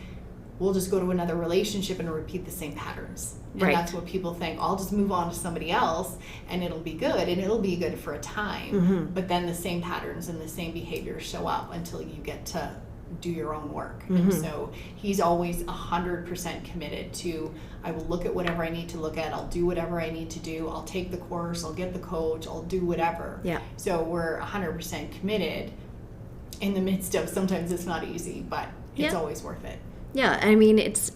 we'll just go to another relationship and repeat the same patterns. And that's what people think. I'll just move on to somebody else and it'll be good. And it'll be good for a time. But then the same patterns and the same behaviors show up until you get to do your own work. And so he's always 100% committed to, I will look at whatever I need to look at. I'll do whatever I need to do. I'll take the course. I'll get the coach. I'll do whatever. Yeah. So we're 100% committed in the midst of, sometimes it's not easy, but it's always worth it. Yeah, I mean, it's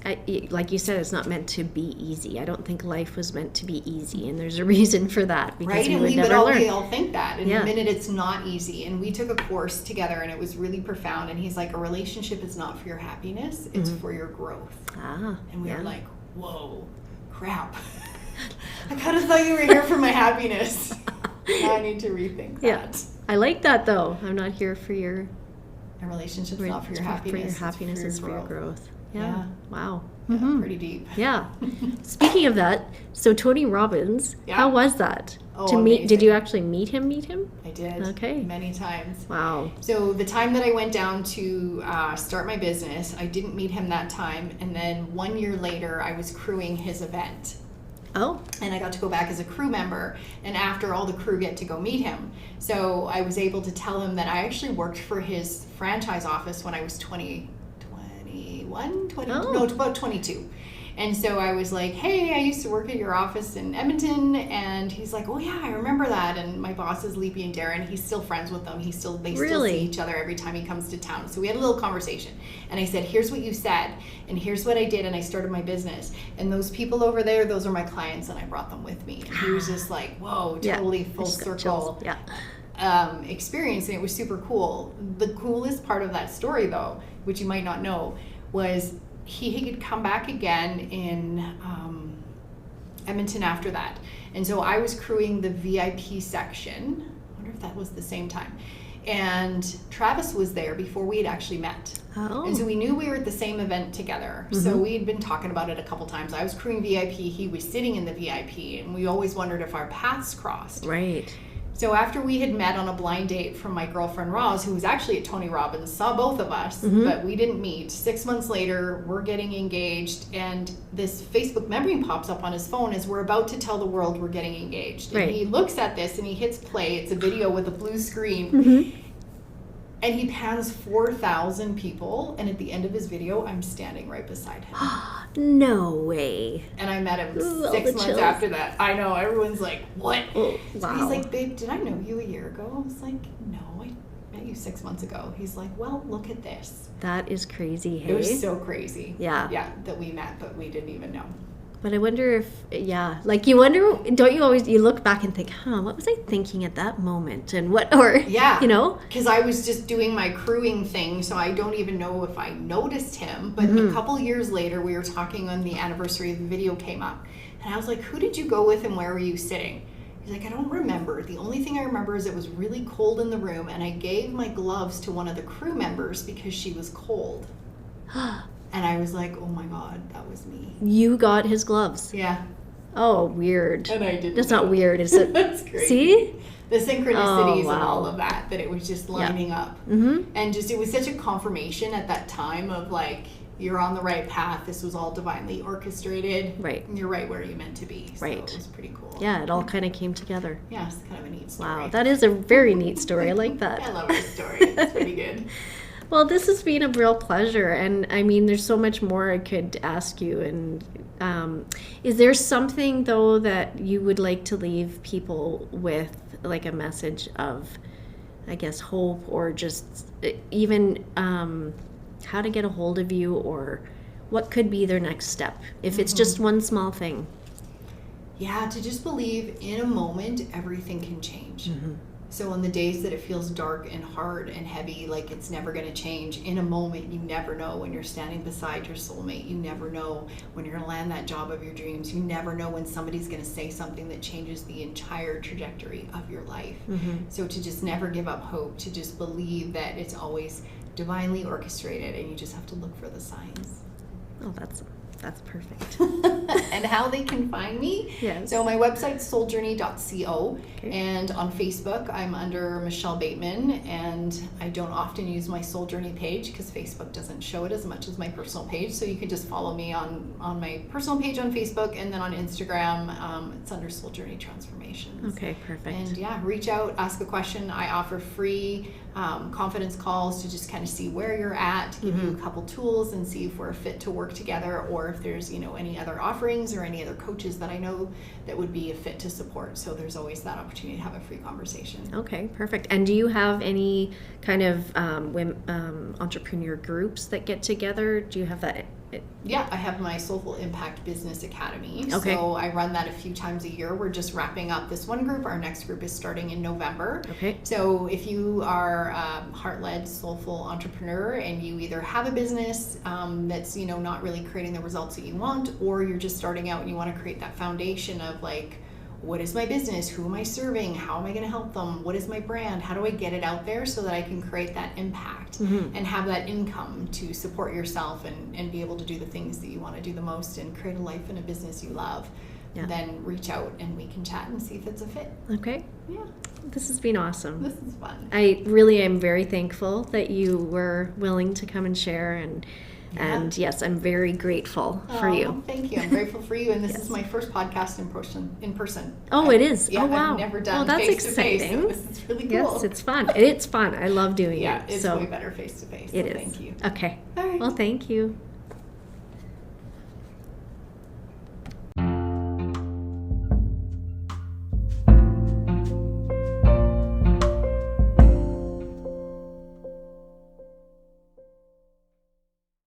like you said, it's not meant to be easy. I don't think life was meant to be easy, and there's a reason for that, because right? we And would we never learn. we all think that. And Yeah. the minute it's not easy, and we took a course together, and it was really profound. And he's like, a relationship is not for your happiness; it's for your growth. Ah, And we yeah. were like, whoa, crap! I kind of thought you were here for my happiness. Now I need to rethink that. Yeah. I like that, though. I'm not here for your A relationship's not for your happiness. For your happiness, it's for your growth. Yeah. Wow. Mm-hmm. Pretty deep. Yeah. Speaking of that, so Tony Robbins, Yeah. how was that? Oh, to meet? Did amazing. you actually meet him? I did. Okay. Many times. Wow. So the time that I went down to start my business, I didn't meet him that time. And then 1 year later, I was crewing his event. Oh. And I got to go back as a crew member. And after, all the crew get to go meet him. So I was able to tell him that I actually worked for his franchise office when I was 21, Oh. no, about 22. And so I was like, hey, I used to work at your office in Edmonton. And he's like, oh yeah, I remember that. And my boss is Leapy and Darren. He's still friends with them. They still Really? see each other every time he comes to town. So we had a little conversation. And I said, here's what you said. And here's what I did. And I started my business. And those people over there, those are my clients. And I brought them with me. And he was just like, whoa, totally Yeah. full I just got circle. chills. Yeah. Experience, and it was super cool. The coolest part of that story, though, which you might not know, was he had come back again in Edmonton after that. And so I was crewing the VIP section. I wonder if that was the same time. And Travis was there before we had actually met. Oh. And so we knew we were at the same event together. Mm-hmm. So we had been talking about it a couple times. I was crewing VIP, he was sitting in the VIP, and we always wondered if our paths crossed. Right. So after we had met on a blind date from my girlfriend Roz, who was actually at Tony Robbins, saw both of us, but we didn't meet. 6 months later, we're getting engaged, and this Facebook memory pops up on his phone as we're about to tell the world we're getting engaged. Right. And he looks at this and he hits play. It's a video with a blue screen. And he pans 4,000 people, and at the end of his video, I'm standing right beside him. No way. And I met him Ooh, all 6 the months chills. after that. I know, everyone's like, what? Oh, So wow. he's like, babe, did I know you a year ago? I was like, no, I met you 6 months ago. He's like, well, look at this. That is crazy, hey? It was so crazy. Yeah. Yeah, that we met, but we didn't even know. But I wonder if, yeah, like you wonder, don't you always, you look back and think, what was I thinking at that moment? And what, or, Yeah. you know? Because I was just doing my crewing thing, so I don't even know if I noticed him. But a couple years later, we were talking on the anniversary of the video came up. And I was like, who did you go with and where were you sitting? He's like, I don't remember. The only thing I remember is it was really cold in the room, and I gave my gloves to one of the crew members because she was cold. And I was like, oh my God, that was me. You got his gloves. Yeah. Oh, weird. And I didn't That's know. not weird, is it? That's crazy. See? The synchronicities Oh, wow. and all of that it was just lining up. And just, it was such a confirmation at that time of like, you're on the right path. This was all divinely orchestrated. Right. And you're right where you're meant to be. So Right. it was pretty cool. Yeah, it all kind of came together. Yeah, it's kind of a neat story. Wow, that is a very neat story. I like that. I love this story. It's pretty good. Well, this has been a real pleasure, and I mean, there's so much more I could ask you. And is there something though that you would like to leave people with, like a message of, I guess, hope, or just even how to get a hold of you, or what could be their next step if it's just one small thing? Yeah, to just believe in a moment everything can change. So on the days that it feels dark and hard and heavy, like it's never going to change, in a moment you never know when you're standing beside your soulmate. You never know when you're going to land that job of your dreams. You never know when somebody's going to say something that changes the entire trajectory of your life. So to just never give up hope, to just believe that it's always divinely orchestrated, and you just have to look for the signs. Oh, that's perfect. And how they can find me. Yes. So my website's souljourney.co, Okay. and on Facebook I'm under Michelle Bateman, and I don't often use my Soul Journey page because Facebook doesn't show it as much as my personal page. So you can just follow me on my personal page on Facebook, and then on Instagram it's under Soul Journey Transformations. Okay, perfect. And yeah, reach out, ask a question. I offer free confidence calls to just kind of see where you're at, give you a couple tools and see if we're fit to work together, or if there's, any other offerings or any other coaches that I know that would be a fit to support. So there's always that opportunity to have a free conversation. Okay, perfect. And do you have any kind of entrepreneur groups that get together? Do you have that? Yeah, I have my Soulful Impact Business Academy. Okay. So I run that a few times a year. We're just wrapping up this one group. Our next group is starting in November. Okay. So if you are a heart-led, soulful entrepreneur and you either have a business that's, not really creating the results that you want, or you're just starting out and you want to create that foundation of like, what is my business? Who am I serving? How am I going to help them? What is my brand? How do I get it out there so that I can create that impact and have that income to support yourself and be able to do the things that you want to do the most and create a life and a business you love? Yeah. Then reach out and we can chat and see if it's a fit. Okay. Yeah. This has been awesome. This is fun. I really am very thankful that you were willing to come and share, and yes, I'm very grateful for you. Thank you. I'm grateful for you. And this is my first podcast in person. Oh, it is? Yeah, oh, wow. I've never done that's face-to-face, exciting. so this is really cool. Yes, it's fun. It's fun. I love doing it. Yeah, it's way better face-to-face. It is. Thank you. Okay. All right. Well, thank you.